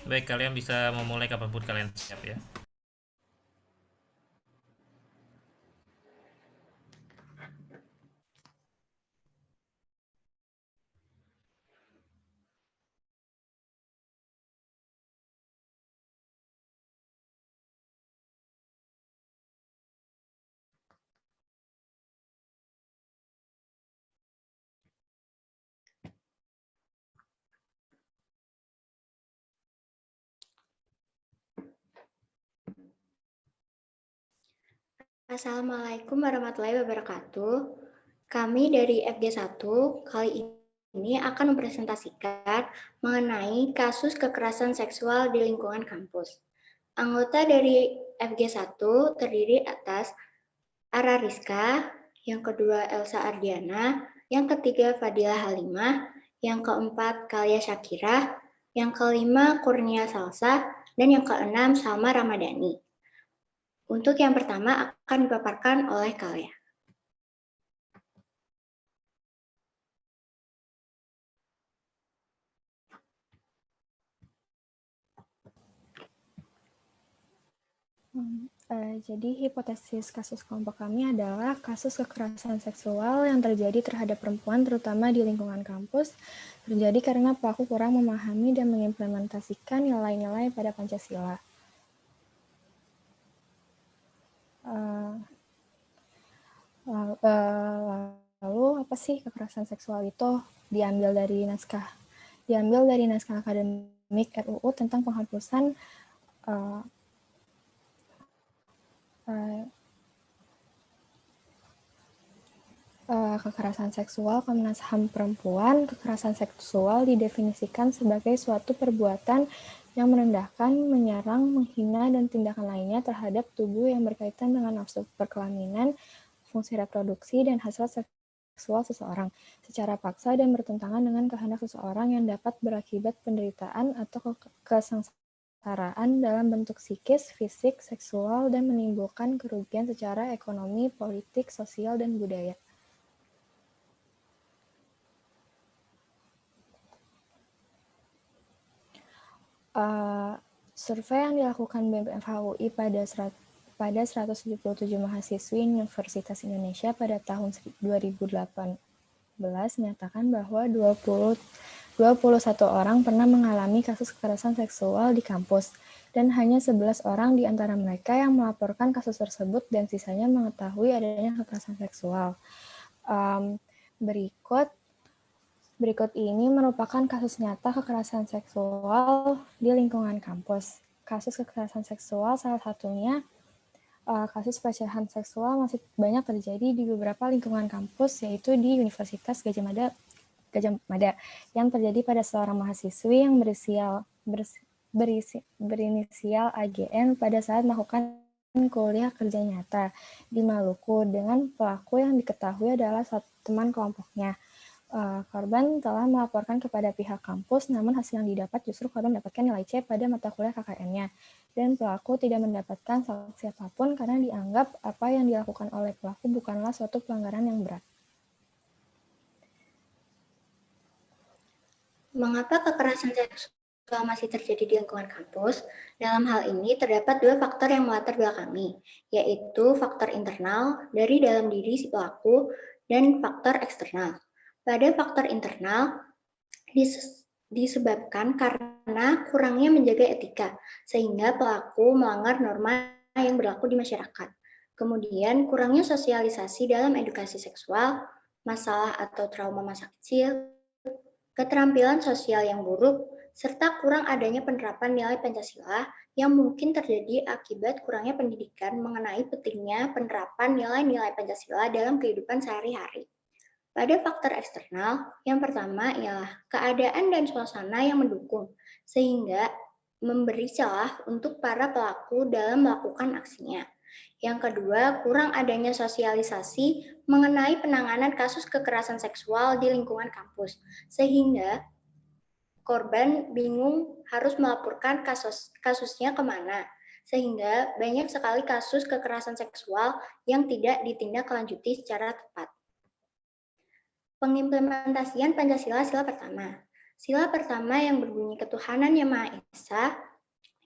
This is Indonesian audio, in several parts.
Baik, kalian bisa memulai kapanpun kalian siap ya. Assalamualaikum warahmatullahi wabarakatuh. Kami dari FG1 kali ini akan mempresentasikan mengenai kasus kekerasan seksual di lingkungan kampus. Anggota dari FG1 terdiri atas Ara Rizka, yang kedua Elsa Ardiana, yang ketiga Fadila Halimah, yang keempat Kalia Syakira, yang kelima Kurnia Salsa, dan yang keenam Salma Ramadhani. Untuk yang pertama akan dipaparkan oleh Kalia. Jadi hipotesis kasus kelompok kami adalah kasus kekerasan seksual yang terjadi terhadap perempuan terutama di lingkungan kampus terjadi karena pelaku kurang memahami dan mengimplementasikan nilai-nilai pada Pancasila. Lalu apa sih kekerasan seksual itu? Diambil dari naskah akademik RUU tentang penghapusan kekerasan seksual Komnas HAM Perempuan. Kekerasan seksual didefinisikan sebagai suatu perbuatan yang merendahkan, menyerang, menghina, dan tindakan lainnya terhadap tubuh yang berkaitan dengan nafsu perkelaminan, fungsi reproduksi, dan hasrat seksual seseorang secara paksa dan bertentangan dengan kehendak seseorang yang dapat berakibat penderitaan atau kesengsaraan dalam bentuk psikis, fisik, seksual, dan menimbulkan kerugian secara ekonomi, politik, sosial, dan budaya. Survei yang dilakukan BEM FH UI pada 177 mahasiswi Universitas Indonesia pada tahun 2018 menyatakan bahwa 21 orang pernah mengalami kasus kekerasan seksual di kampus, dan hanya 11 orang di antara mereka yang melaporkan kasus tersebut dan sisanya mengetahui adanya kekerasan seksual. Berikut ini merupakan kasus nyata kekerasan seksual di lingkungan kampus. Kasus kekerasan seksual salah satunya kasus pelecehan seksual masih banyak terjadi di beberapa lingkungan kampus, yaitu di Universitas Gadjah Mada yang terjadi pada seorang mahasiswi yang berinisial AGN pada saat melakukan kuliah kerja nyata di Maluku dengan pelaku yang diketahui adalah teman kelompoknya. Korban telah melaporkan kepada pihak kampus, namun hasil yang didapat justru korban mendapatkan nilai C pada mata kuliah KKN-nya, dan pelaku tidak mendapatkan sanksi apapun karena dianggap apa yang dilakukan oleh pelaku bukanlah suatu pelanggaran yang berat. Mengapa kekerasan seksual masih terjadi di lingkungan kampus? Dalam hal ini terdapat dua faktor yang melatar belakangi, yaitu faktor internal dari dalam diri si pelaku dan faktor eksternal. Pada faktor internal disebabkan karena kurangnya menjaga etika, sehingga pelaku melanggar norma yang berlaku di masyarakat. Kemudian kurangnya sosialisasi dalam edukasi seksual, masalah atau trauma masa kecil, keterampilan sosial yang buruk, serta kurang adanya penerapan nilai Pancasila yang mungkin terjadi akibat kurangnya pendidikan mengenai pentingnya penerapan nilai-nilai Pancasila dalam kehidupan sehari-hari. Pada faktor eksternal, yang pertama ialah keadaan dan suasana yang mendukung, sehingga memberi celah untuk para pelaku dalam melakukan aksinya. Yang kedua, kurang adanya sosialisasi mengenai penanganan kasus kekerasan seksual di lingkungan kampus, sehingga korban bingung harus melaporkan kasusnya kemana, sehingga banyak sekali kasus kekerasan seksual yang tidak ditindaklanjuti secara tepat. Pengimplementasian Pancasila sila pertama. Sila pertama yang berbunyi ketuhanan yang Maha Esa,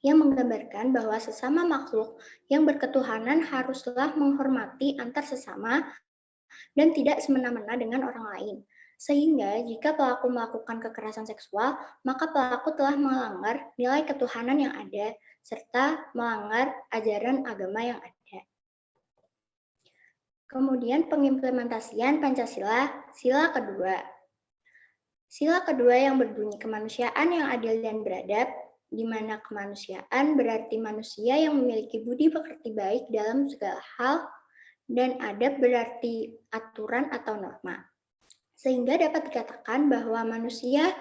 yang menggambarkan bahwa sesama makhluk yang berketuhanan haruslah menghormati antar sesama dan tidak semena-mena dengan orang lain. Sehingga jika pelaku melakukan kekerasan seksual, maka pelaku telah melanggar nilai ketuhanan yang ada, serta melanggar ajaran agama yang ada. Kemudian pengimplementasian Pancasila, sila kedua. Sila kedua yang berbunyi kemanusiaan yang adil dan beradab, di mana kemanusiaan berarti manusia yang memiliki budi pekerti baik dalam segala hal, dan adab berarti aturan atau norma. Sehingga dapat dikatakan bahwa manusia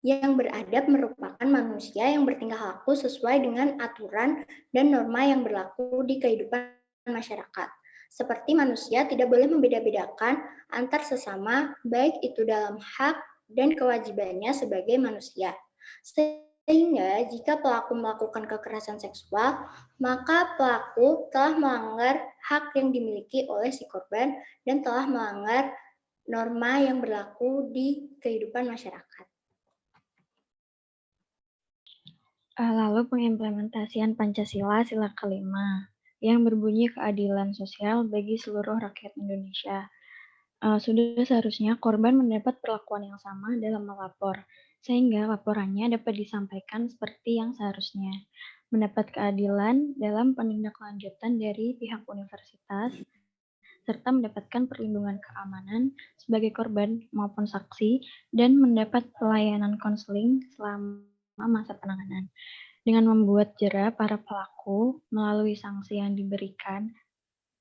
yang beradab merupakan manusia yang bertingkah laku sesuai dengan aturan dan norma yang berlaku di kehidupan masyarakat. Seperti manusia tidak boleh membeda-bedakan antar sesama, baik itu dalam hak dan kewajibannya sebagai manusia. Sehingga jika pelaku melakukan kekerasan seksual, maka pelaku telah melanggar hak yang dimiliki oleh si korban dan telah melanggar norma yang berlaku di kehidupan masyarakat. Lalu pengimplementasian Pancasila sila kelima yang berbunyi keadilan sosial bagi seluruh rakyat Indonesia. Sudah seharusnya korban mendapat perlakuan yang sama dalam melapor, sehingga laporannya dapat disampaikan seperti yang seharusnya. Mendapat keadilan dalam penindaklanjutan dari pihak universitas, serta mendapatkan perlindungan keamanan sebagai korban maupun saksi, dan mendapat pelayanan konseling selama masa penanganan. Dengan membuat jera para pelaku melalui sanksi yang diberikan,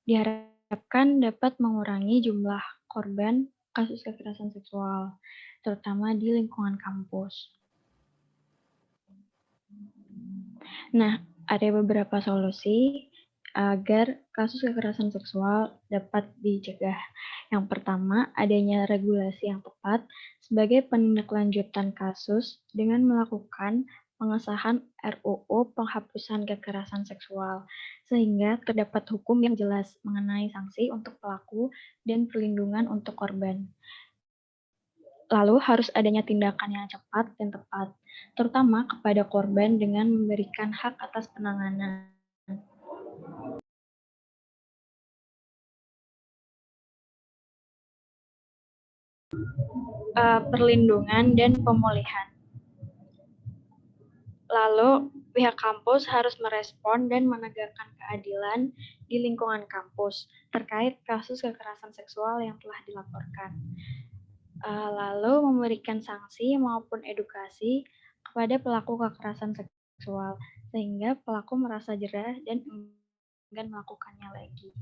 diharapkan dapat mengurangi jumlah korban kasus kekerasan seksual, terutama di lingkungan kampus. Nah, ada beberapa solusi agar kasus kekerasan seksual dapat dicegah. Yang pertama, adanya regulasi yang tepat sebagai penindaklanjutan kasus dengan melakukan pengesahan RUU penghapusan kekerasan seksual, sehingga terdapat hukum yang jelas mengenai sanksi untuk pelaku dan perlindungan untuk korban. Lalu harus adanya tindakan yang cepat dan tepat, terutama kepada korban dengan memberikan hak atas penanganan. Perlindungan dan pemulihan. Lalu, pihak kampus harus merespon dan menegakkan keadilan di lingkungan kampus terkait kasus kekerasan seksual yang telah dilaporkan. Lalu, memberikan sanksi maupun edukasi kepada pelaku kekerasan seksual, sehingga pelaku merasa jerah dan enggan melakukannya lagi.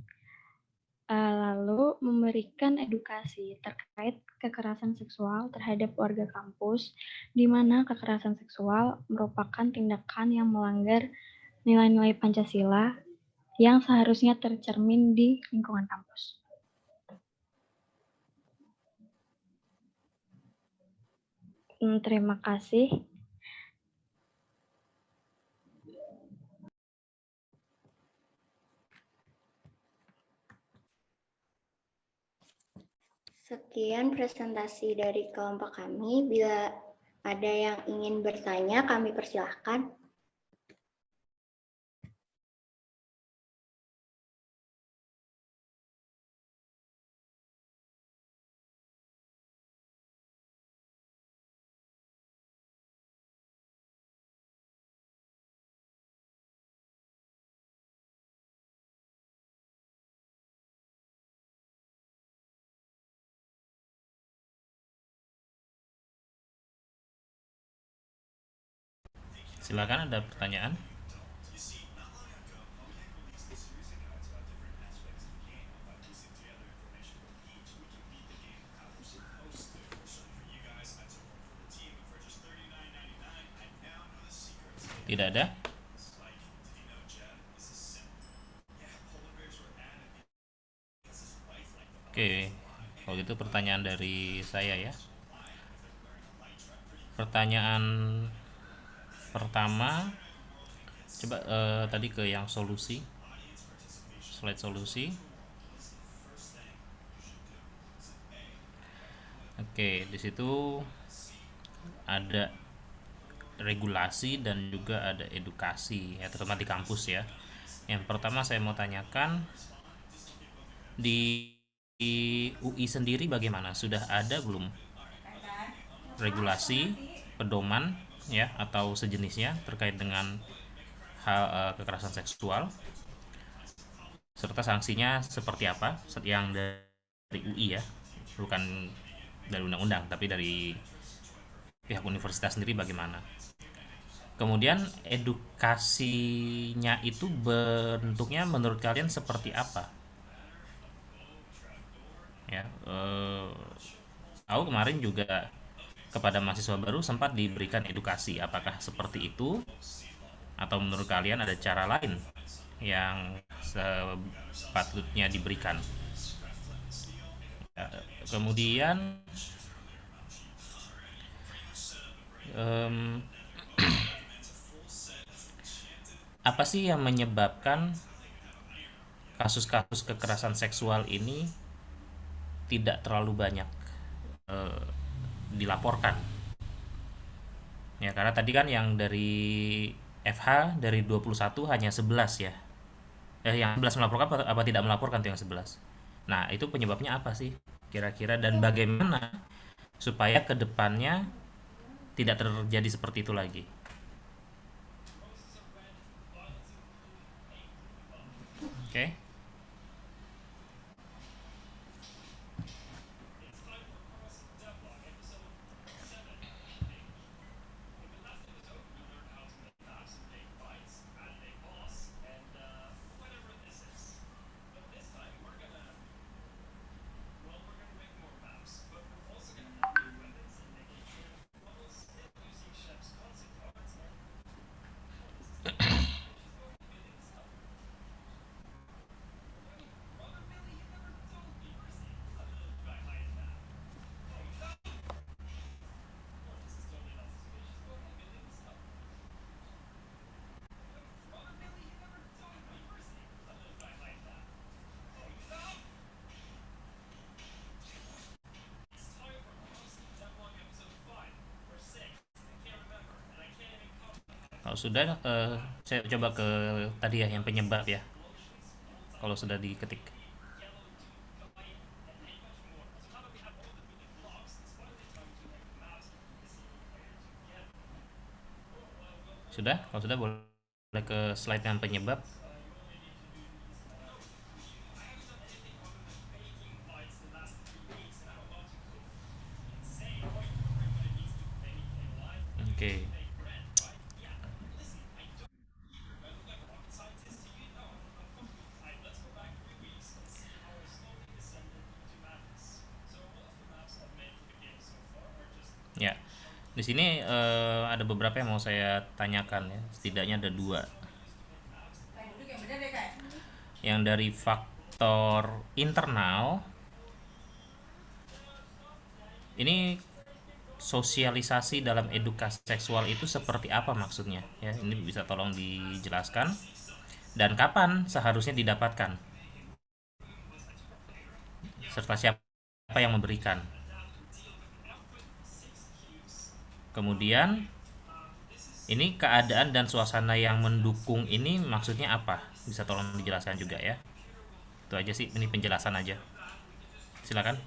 Lalu, memberikan edukasi terkait kekerasan seksual terhadap warga kampus, di mana kekerasan seksual merupakan tindakan yang melanggar nilai-nilai Pancasila yang seharusnya tercermin di lingkungan kampus. Terima kasih. Sekian presentasi dari kelompok kami. Bila ada yang ingin bertanya, kami persilahkan. Silakan, ada pertanyaan? Tidak ada? Oke, kalau gitu pertanyaan dari saya ya. Pertanyaan pertama, coba tadi ke yang solusi, slide solusi. Oke, di situ ada regulasi dan juga ada edukasi ya, terutama di kampus ya. Yang pertama saya mau tanyakan di UI sendiri bagaimana? Sudah ada belum regulasi, pedoman ya atau sejenisnya terkait dengan hal kekerasan seksual serta sanksinya seperti apa yang dari UI ya, bukan dari undang-undang tapi dari pihak universitas sendiri bagaimana? Kemudian edukasinya itu bentuknya menurut kalian seperti apa? Ya, aku kemarin juga kepada mahasiswa baru sempat diberikan edukasi. Apakah seperti itu atau menurut kalian ada cara lain yang sepatutnya diberikan? Ya, kemudian em, apa sih yang menyebabkan kasus-kasus kekerasan seksual ini tidak terlalu banyak eh, dilaporkan? Ya, karena tadi kan yang dari FH dari 21 hanya 11 ya. Yang 11 melaporkan apa tidak melaporkan tuh yang 11. Nah, itu penyebabnya apa sih kira-kira dan bagaimana supaya kedepannya tidak terjadi seperti itu lagi? Oke. Kalau sudah saya coba ke tadi ya yang penyebab ya. Kalau sudah diketik. Sudah? Kalau sudah boleh ke slide yang penyebab. Oke. Ya. Di sini ada beberapa yang mau saya tanyakan ya. Setidaknya ada dua. Yang dari faktor internal ini sosialisasi dalam edukasi seksual itu seperti apa maksudnya ya, ini bisa tolong dijelaskan dan kapan seharusnya didapatkan serta siapa yang memberikan. Kemudian ini keadaan dan suasana yang mendukung ini maksudnya apa, bisa tolong dijelaskan juga ya. Itu aja sih, ini penjelasan aja, silakan.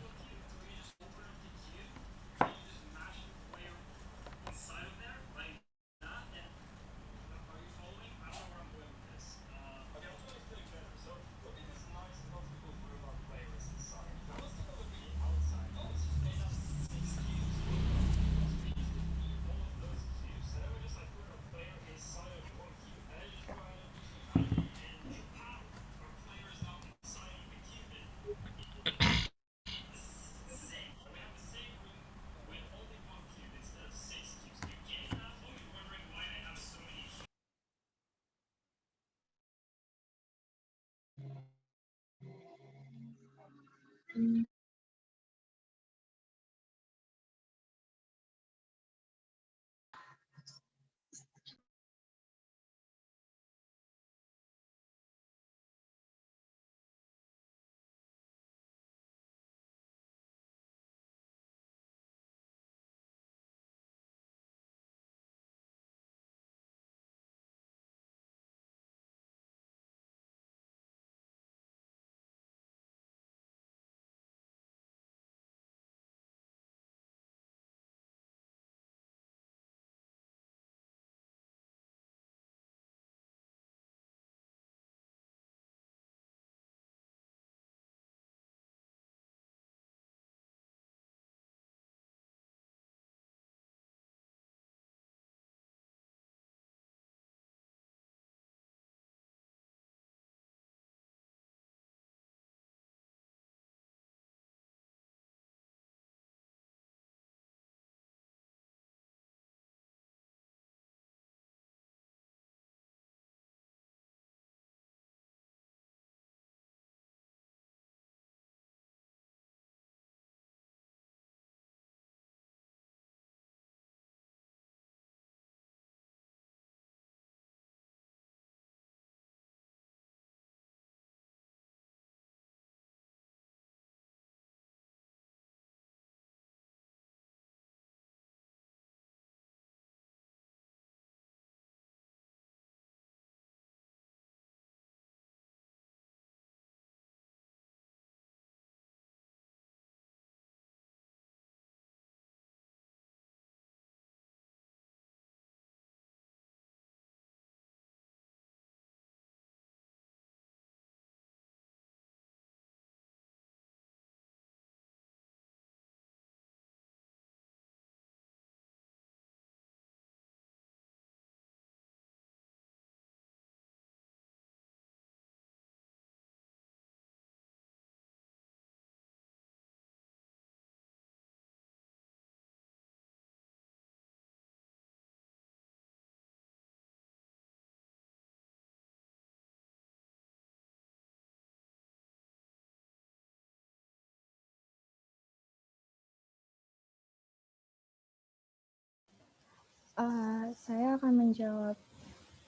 Saya akan menjawab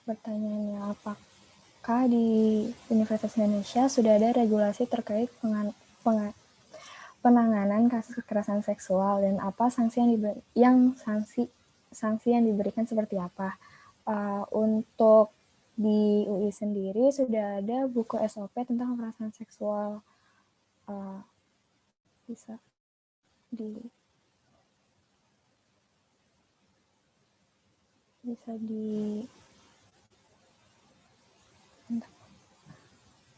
pertanyaannya, apakah di Universitas Indonesia sudah ada regulasi terkait penanganan kasus kekerasan seksual dan apa sanksi yang diberikan seperti apa? Untuk di UI sendiri sudah ada buku SOP tentang kekerasan seksual. Bisa di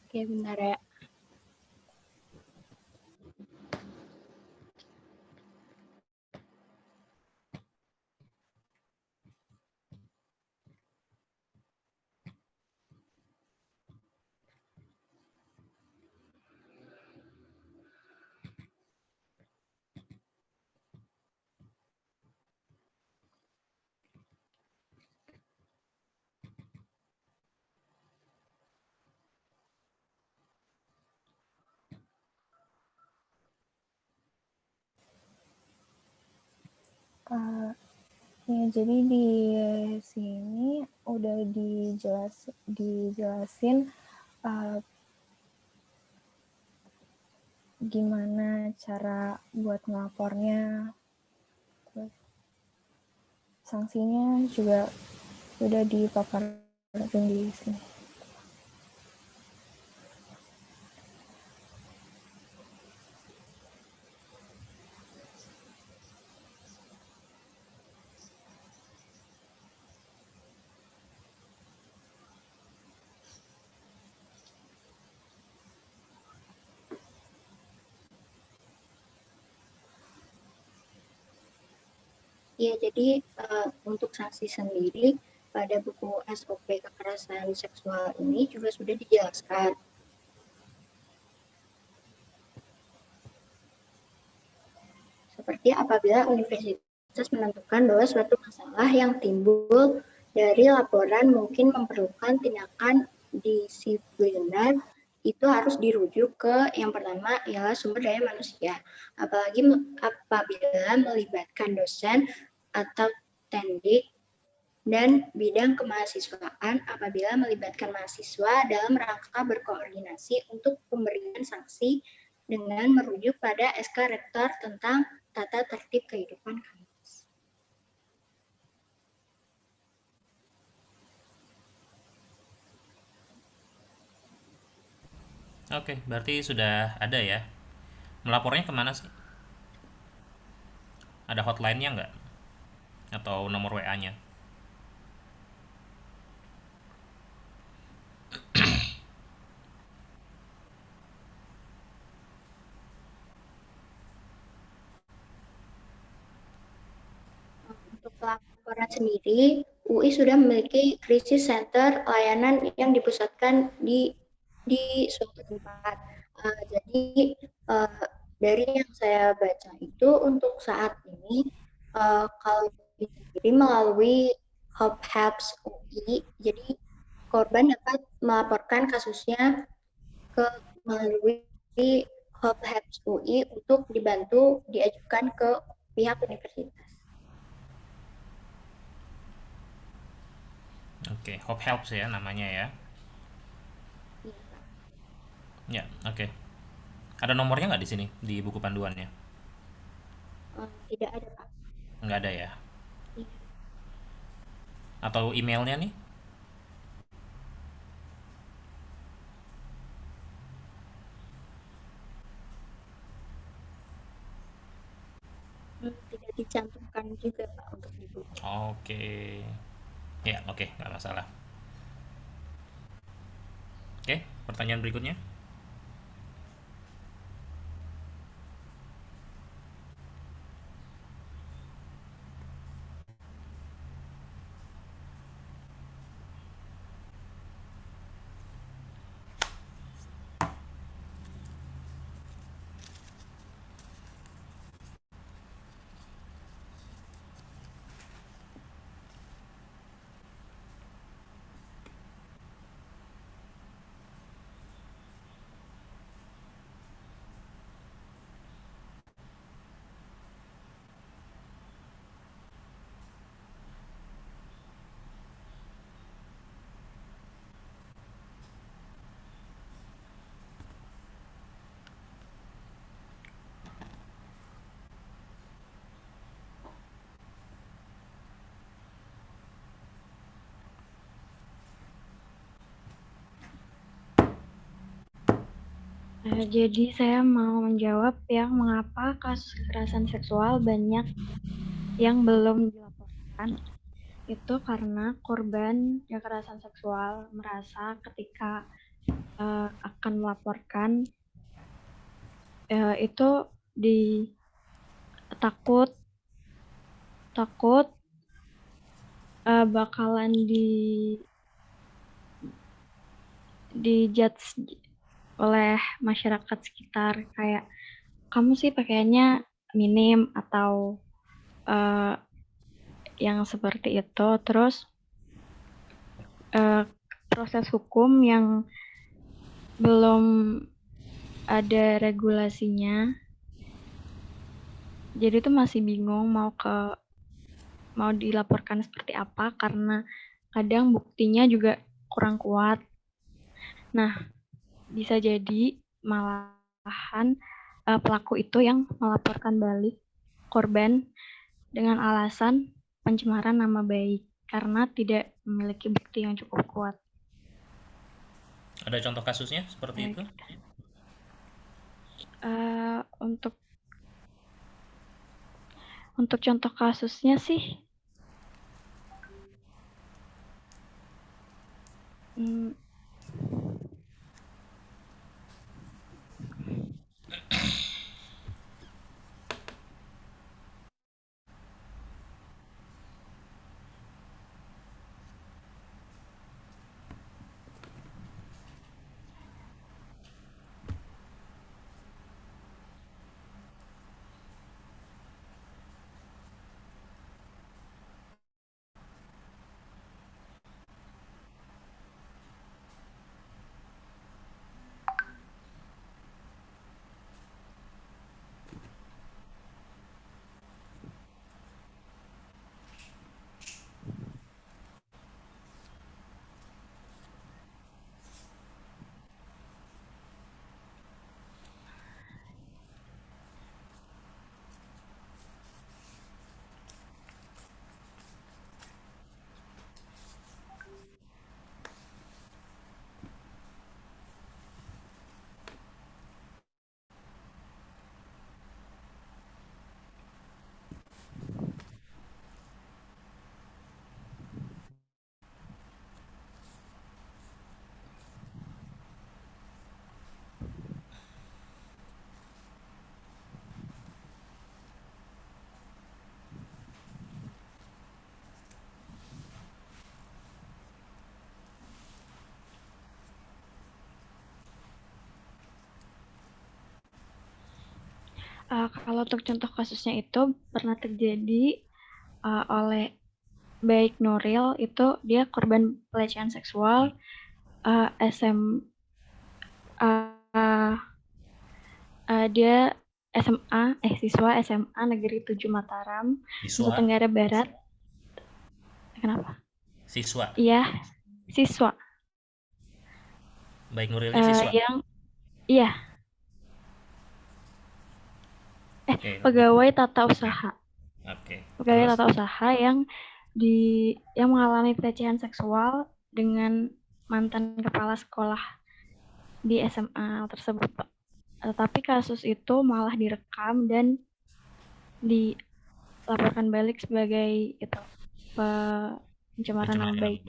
Oke, bentar ya. Ya, jadi di sini udah dijelasin gimana cara buat ngelapornya, terus sanksinya juga udah dipaparin di sini. Ya, jadi untuk sanksi sendiri pada buku SOP kekerasan seksual ini juga sudah dijelaskan. Seperti apabila universitas menentukan bahwa suatu masalah yang timbul dari laporan mungkin memerlukan tindakan disipliner, itu harus dirujuk ke yang pertama ialah sumber daya manusia. Apalagi apabila melibatkan dosen atau tendik dan bidang kemahasiswaan apabila melibatkan mahasiswa dalam rangka berkoordinasi untuk pemberian sanksi dengan merujuk pada SK Rektor tentang tata tertib kehidupan kampus. Oke, berarti sudah ada ya. Melapornya kemana sih? Ada hotline-nya nggak? Atau nomor WA-nya? Untuk laporan sendiri, UI sudah memiliki krisis center layanan yang dipusatkan di suatu tempat. Jadi dari yang saya baca itu untuk saat ini kalau sendiri melalui Hope Helps UI, jadi korban dapat melaporkan kasusnya melalui Hope Helps UI untuk dibantu diajukan ke pihak universitas. Oke, Hope Helps ya namanya ya. Iya, Pak. Ya, oke. Ada nomornya nggak di sini di buku panduannya? Tidak ada, Pak. Nggak ada ya. Iya. Atau emailnya nih? Tidak dicantumkan juga, Pak, untuk di buku. Oke. Ya, oke, nggak masalah. Oke, pertanyaan berikutnya. Jadi saya mau menjawab yang mengapa kasus kekerasan seksual banyak yang belum dilaporkan. Itu karena korban kekerasan seksual merasa ketika akan melaporkan itu takut bakalan dijudge oleh masyarakat sekitar, kayak kamu sih pakaiannya minim atau yang seperti itu. Terus proses hukum yang belum ada regulasinya, jadi tuh masih bingung mau dilaporkan seperti apa karena kadang buktinya juga kurang kuat. Nah, bisa jadi malahan pelaku itu yang melaporkan balik korban dengan alasan pencemaran nama baik karena tidak memiliki bukti yang cukup kuat. Ada contoh kasusnya seperti itu? Untuk contoh kasusnya sih kalau untuk contoh kasusnya itu pernah terjadi oleh baik Nuril, itu dia korban pelecehan seksual dia siswa SMA Negeri 7 Mataram, Nusa Tenggara Barat. Kenapa? Siswa. Iya, siswa. Baik Nuril ini siswa. Iya. Pegawai tata usaha. Pegawai tata usaha yang mengalami pelecehan seksual dengan mantan kepala sekolah di SMA tersebut, Pak. Tetapi kasus itu malah direkam dan dilaporkan balik sebagai itu pencemaran nama baik.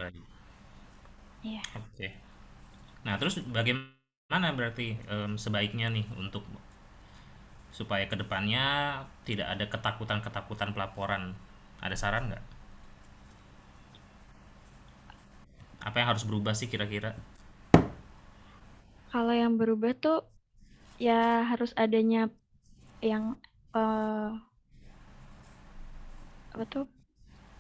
Iya. Oke. Nah, terus bagaimana berarti sebaiknya nih untuk supaya kedepannya tidak ada ketakutan pelaporan? Ada saran nggak? Apa yang harus berubah sih kira-kira? Kalau yang berubah tuh ya harus adanya yang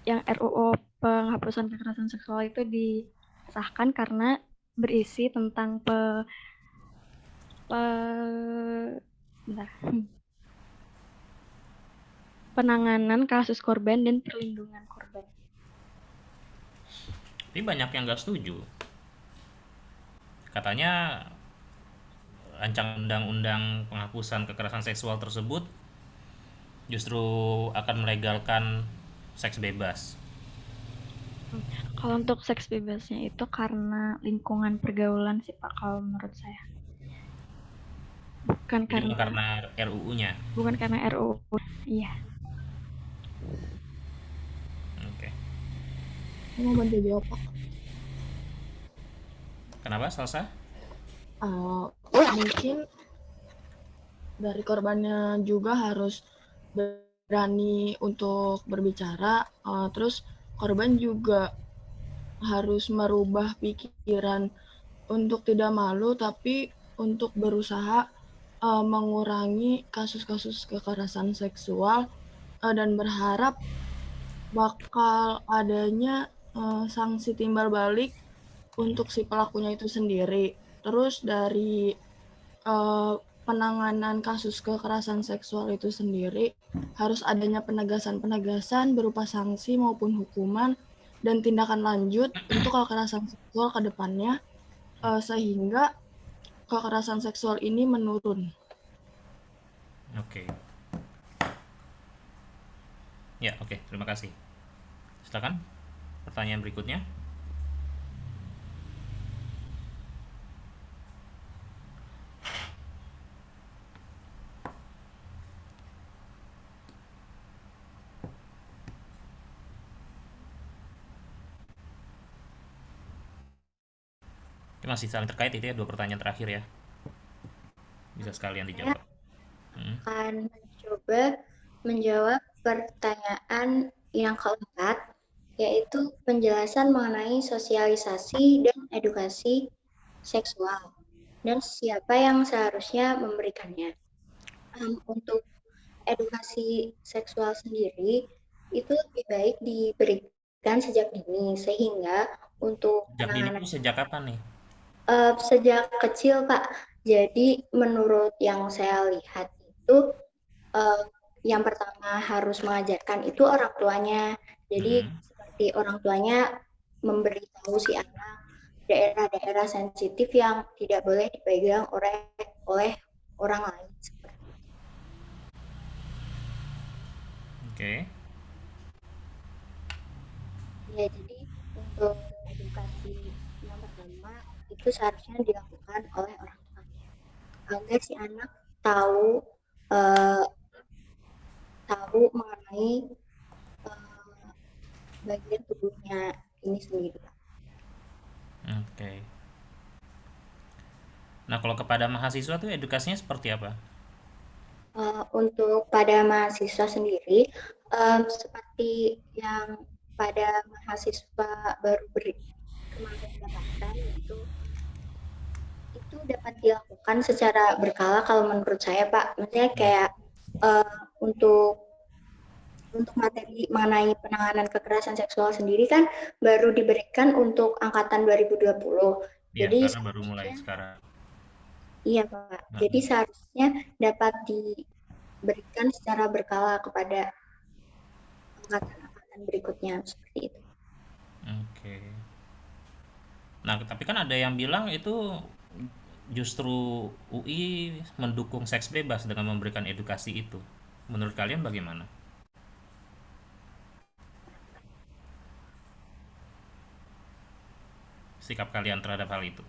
yang RUU penghapusan kekerasan seksual itu disahkan karena berisi tentang penanganan kasus korban dan perlindungan korban. Tapi banyak yang nggak setuju. Katanya rancangan undang-undang penghapusan kekerasan seksual tersebut justru akan melegalkan seks bebas. Kalau untuk seks bebasnya itu karena lingkungan pergaulan sih Pak, kalau menurut saya. Bukan Jadi bukan karena karena RUU-nya. RUU. Iya. Oke. Aku mau bantu jawab, Pak. Kenapa, Salsa? Mungkin dari korbannya juga harus berani untuk berbicara, terus korban juga harus merubah pikiran untuk tidak malu, tapi untuk berusaha mengurangi kasus-kasus kekerasan seksual dan berharap bakal adanya sanksi timbal balik untuk si pelakunya itu sendiri. Terus dari penanganan kasus kekerasan seksual itu sendiri harus adanya penegasan-penegasan berupa sanksi maupun hukuman dan tindakan lanjut untuk kekerasan seksual ke depannya sehingga kekerasan seksual ini menurun. Oke. Ya, oke. Terima kasih. Silakan. Pertanyaan berikutnya. Ini masih saling terkait itu ya, dua pertanyaan terakhir ya. Bisa sekalian Saya dijawab. Hmm. akan mencoba menjawab pertanyaan yang keempat, yaitu penjelasan mengenai sosialisasi dan edukasi seksual, dan siapa yang seharusnya memberikannya. Untuk edukasi seksual sendiri, itu lebih baik diberikan sejak dini, sehingga untuk Sejak dini penanganan itu sejak kapan nih? sejak kecil, Pak. Jadi menurut yang saya lihat itu uh, yang pertama harus mengajarkan itu orang tuanya. Jadi Hmm. seperti orang tuanya memberitahu si anak daerah-daerah sensitif yang tidak boleh dipegang oleh orang lain. Oke. Ya, jadi untuk edukasi yang pertama itu seharusnya dilakukan oleh orang tuanya agar si anak tahu uh, tahu mengenai uh, bagian tubuhnya ini sendiri. Oke. Nah, kalau kepada mahasiswa tuh edukasinya seperti apa? Untuk pada mahasiswa sendiri, seperti yang pada mahasiswa baru kemarin dapatkan, itu dapat dilakukan secara berkala kalau menurut saya, Pak. Maksudnya Hmm. kayak untuk materi mengenai penanganan kekerasan seksual sendiri kan baru diberikan untuk angkatan 2020. Ya, Jadi karena baru mulai seharusnya, sekarang. iya Pak. Jadi Hmm. seharusnya dapat diberikan secara berkala kepada angkatan-angkatan berikutnya seperti itu. Oke. Nah, tapi kan ada yang bilang itu justru UI mendukung seks bebas dengan memberikan edukasi itu. Menurut kalian bagaimana? Sikap kalian terhadap hal itu?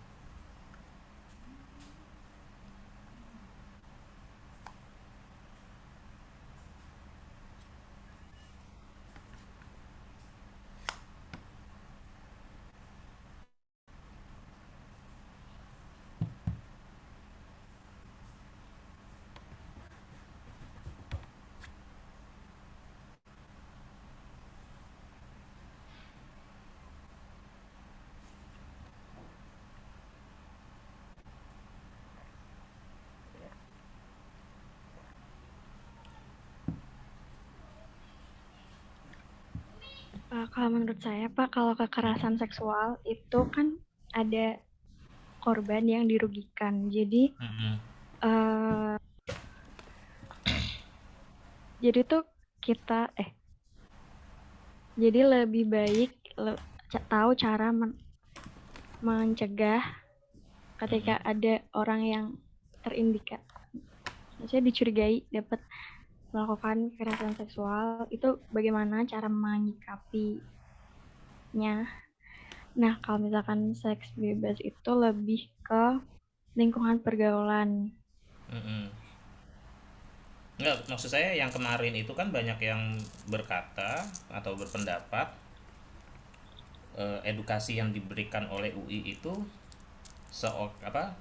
Kalau menurut saya, Pak, kalau kekerasan seksual itu kan ada korban yang dirugikan. Jadi Hmm. uh, jadi tuh kita jadi lebih baik tahu cara mencegah ketika Hmm. ada orang yang maksudnya dicurigai dapat melakukan kekerasan seksual, itu bagaimana cara menyikapinya. Nah, kalau misalkan seks bebas itu lebih ke lingkungan pergaulan. Mm-mm. Enggak, maksud saya yang kemarin itu kan banyak yang berkata atau berpendapat edukasi yang diberikan oleh UI itu apa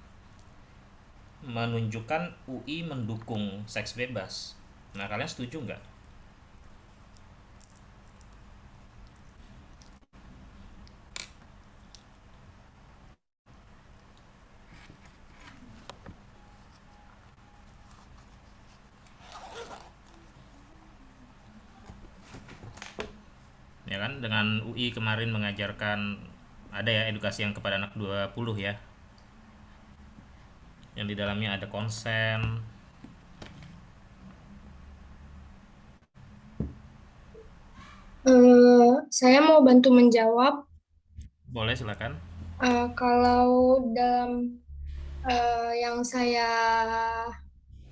menunjukkan UI mendukung seks bebas. Nah, kalian setuju nggak? Ya kan, dengan UI kemarin mengajarkan ada ya edukasi yang kepada anak 20 ya, yang di dalamnya ada konsen. Saya mau bantu menjawab. Boleh, silakan. Kalau dalam yang saya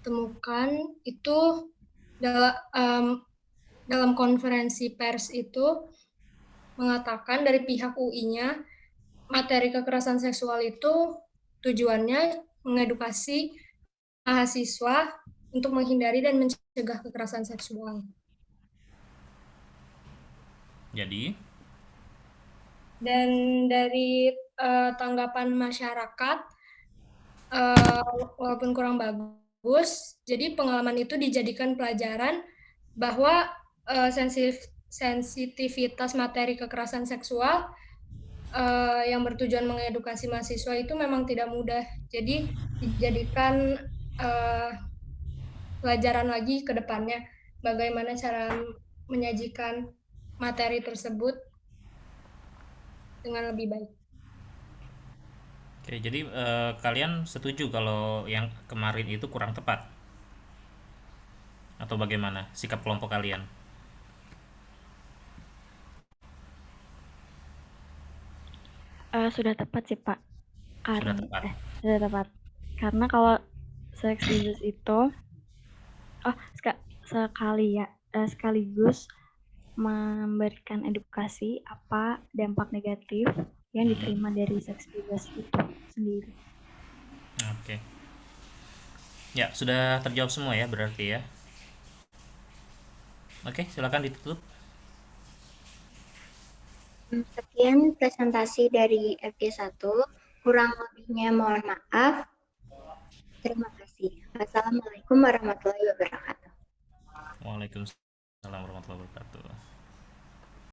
temukan itu dalam konferensi pers itu mengatakan dari pihak UI-nya materi kekerasan seksual itu tujuannya mengedukasi mahasiswa untuk menghindari dan mencegah kekerasan seksual. Jadi, Dan dari tanggapan masyarakat, walaupun kurang bagus, jadi pengalaman itu dijadikan pelajaran bahwa sensitivitas materi kekerasan seksual yang bertujuan mengedukasi mahasiswa itu memang tidak mudah. Jadi dijadikan pelajaran lagi ke depannya bagaimana cara menyajikan materi tersebut dengan lebih baik. oke, jadi kalian setuju kalau yang kemarin itu kurang tepat atau bagaimana sikap kelompok kalian? Sudah tepat sih Pak. Sudah tepat. Sudah tepat. Karena kalau seks bebas itu sekaligus memberikan edukasi apa dampak negatif yang diterima dari seks bebas itu sendiri. Oke. Ya, sudah terjawab semua ya berarti ya. Oke, silakan ditutup. Sekian presentasi dari FG1. Kurang lebihnya mohon maaf. Terima kasih. Wassalamualaikum warahmatullahi wabarakatuh. Waalaikumsalam warahmatullahi wabarakatuh.